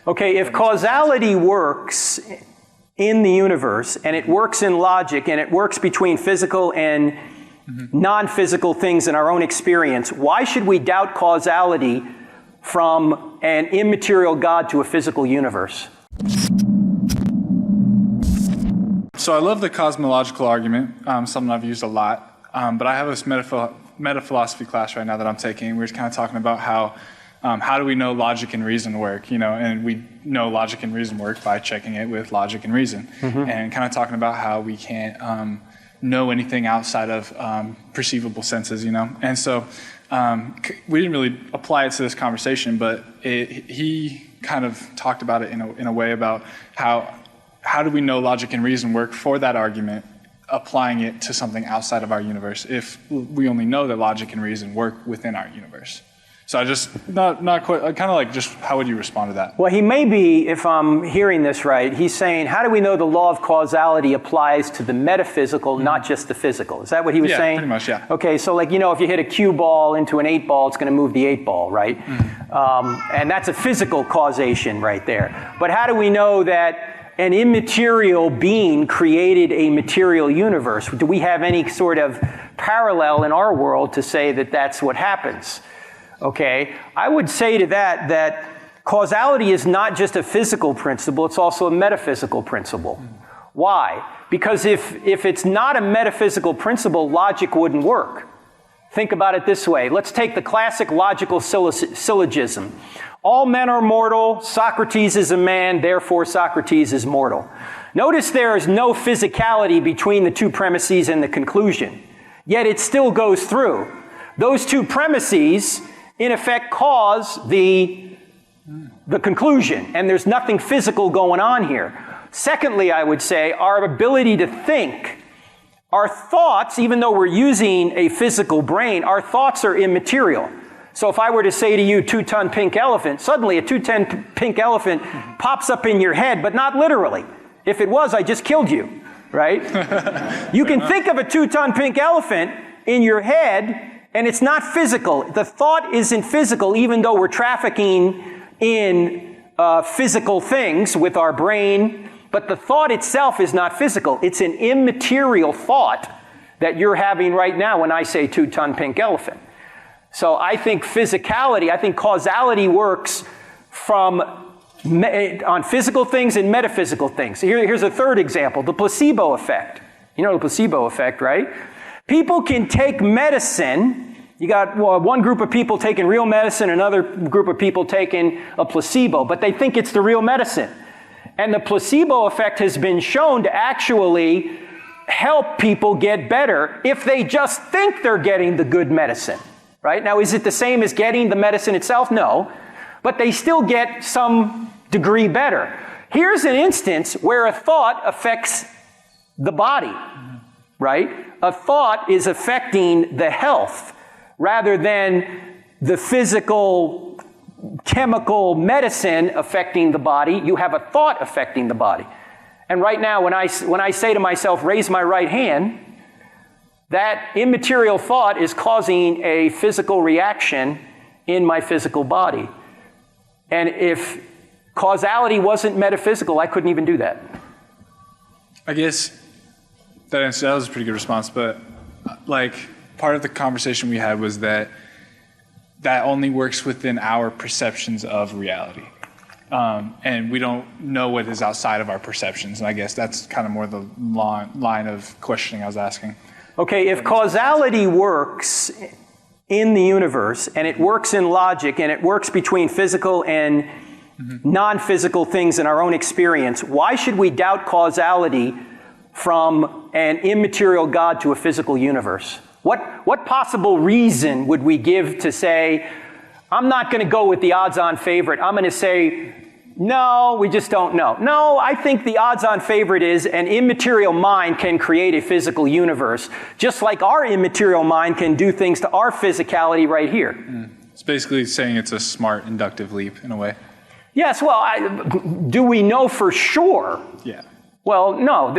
Okay, if causality works in the universe, and it works in logic, and it works between physical and non-physical things in our own experience, why should we doubt causality from an immaterial God to a physical universe? So I love the cosmological argument, something I've used a lot, but I have this metaphilosophy class right now that I'm taking. We're kind of talking about how do we know logic and reason work, and we know logic and reason work by checking it with logic and reason, and kind of talking about how we can't know anything outside of perceivable senses, And so we didn't really apply it to this conversation, but he kind of talked about it in a way about how do we know logic and reason work for that argument, applying it to something outside of our universe if we only know that logic and reason work within our universe. So I just, not quite, kind of like just how would you respond to that? Well, he may be, if I'm hearing this right, he's saying, how do we know the law of causality applies to the metaphysical, not just the physical? Is that what he was saying? Yeah, pretty much, yeah. Okay, so if you hit a cue ball into an 8 ball, it's going to move the 8 ball, right? And that's a physical causation right there. But how do we know that an immaterial being created a material universe? Do we have any sort of parallel in our world to say that that's what happens? Okay, I would say to that causality is not just a physical principle, it's also a metaphysical principle. Why? Because if it's not a metaphysical principle, logic wouldn't work. Think about it this way. Let's take the classic logical syllogism. All men are mortal, Socrates is a man, therefore Socrates is mortal. Notice there is no physicality between the two premises and the conclusion, yet it still goes through. Those two premises in effect cause the conclusion, and there's nothing physical going on here. Secondly, I would say our ability to think, our thoughts, even though we're using a physical brain, our thoughts are immaterial. So if I were to say to you, 2-ton pink elephant, suddenly a 2-ton pink elephant pops up in your head, but not literally. If it was, I just killed you, right? You can think of a 2-ton pink elephant in your head, and it's not physical. The thought isn't physical, even though we're trafficking in physical things with our brain, but the thought itself is not physical. It's an immaterial thought that you're having right now when I say 2-ton pink elephant. So I think causality works on physical things and metaphysical things. Here's a third example, the placebo effect. You know the placebo effect, right? People can take medicine. You got one group of people taking real medicine, another group of people taking a placebo, but they think it's the real medicine. And the placebo effect has been shown to actually help people get better if they just think they're getting the good medicine, right? Now, is it the same as getting the medicine itself? No, but they still get some degree better. Here's an instance where a thought affects the body, right? A thought is affecting the health rather than the physical, chemical medicine affecting the body. You have a thought affecting the body. And right now, when I say to myself, raise my right hand, that immaterial thought is causing a physical reaction in my physical body. And if causality wasn't metaphysical, I couldn't even do that. I guess that was a pretty good response, but part of the conversation we had was that only works within our perceptions of reality. And we don't know what is outside of our perceptions. And I guess that's kind of more the line of questioning I was asking. Okay, if causality works in the universe, and it works in logic, and it works between physical and non-physical things in our own experience, why should we doubt causality from an immaterial God to a physical universe? What possible reason would we give to say, I'm not going to go with the odds-on favorite. I'm going to say, no, we just don't know. No, I think the odds-on favorite is an immaterial mind can create a physical universe, just like our immaterial mind can do things to our physicality right here. It's basically saying it's a smart inductive leap in a way. Yes, well, do we know for sure? Yeah. Well, no,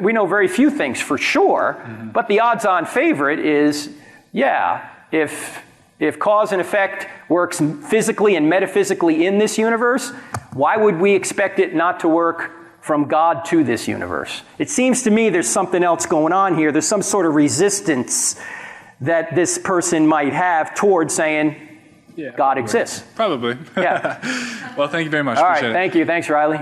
we know very few things for sure, but the odds-on favorite is, yeah, if If cause and effect works physically and metaphysically in this universe, why would we expect it not to work from God to this universe? It seems to me there's something else going on here. There's some sort of resistance that this person might have towards saying God exists. Probably. Yeah. Well, thank you very much. All Appreciate right. it. Thank you. Thanks, Riley.